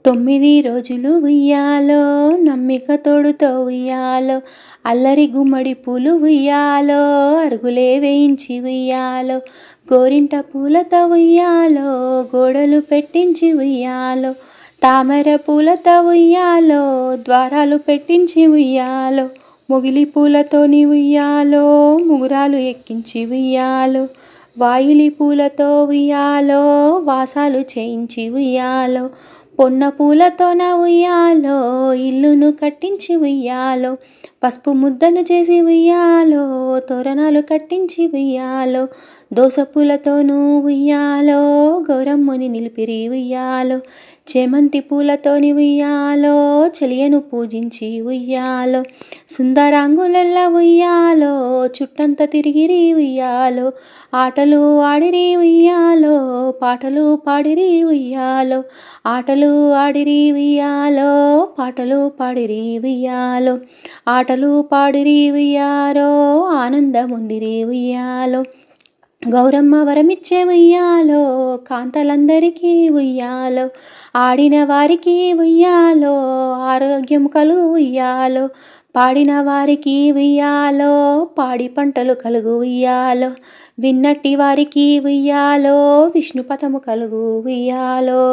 9 రోజులు ఉయ్యాలో, నమ్మిక తోడుతో ఉయ్యాలో, అల్లరి గుమ్మడి పూలు ఉయ్యాలో, అరుగులే వేయించి ఉయ్యాలో, గోరింట పూలతో ఉయ్యాలో, గోడలు పెట్టించి ఉయ్యాలో, తామర పూలతో ఉయ్యాలో, ద్వారాలు పెట్టించి ఉయ్యాలో, మొగిలి పూలతోని ఉయ్యాలో, ముగురాలు ఎక్కించి ఉయ్యాలో, వాయిలి పూలతో ఉయ్యాలో, వాసాలు చేయించి ఉయ్యాలో, పొన్న పూలతోన ఉయ్యాలో, ఇల్లును కట్టించి ఉయ్యాలో, పసుపు ముద్దను చేసి ఉయ్యాలో, తోరణాలు కట్టించి ఉయ్యాలో, దోస పూలతోనూ ఉయ్యాలో, గౌరమ్మని నిలిపిరి ఉయ్యాలో, చేమంతి పూలతోని ఉయ్యాలో, చెలియను పూజించి ఉయ్యాలో, సుందరాంగులెల్ల ఉయ్యాలో, చుట్టంత తిరిగిరి ఉయ్యాలో, ఆటలు ఆడిరి ఉయ్యాలో, పాటలు పాడిరి ఉయ్యాలో, ఆటలు ఆడిరి ఉయ్యాలో, పాటలు పాడిరి ఉయ్యాలో, ఆటలు పాడిరి ఉయ్యాలో, ఆనందముందిరి ఉయ్యాలో, గౌరమ్మ వరమిచ్చే ఉయ్యాలో, కాంతలందరికీ ఉయ్యాలో, ఆడిన వారికి ఉయ్యాలో, ఆరోగ్యం కలుగు ఉయ్యాలో, పాడిన వారికి ఉయ్యాలో, పాడి పంటలు కలుగు ఉయ్యాలో, విన్నట్టి వారికి ఉయ్యాలో, విష్ణుపదము కలుగు ఉయ్యాలో.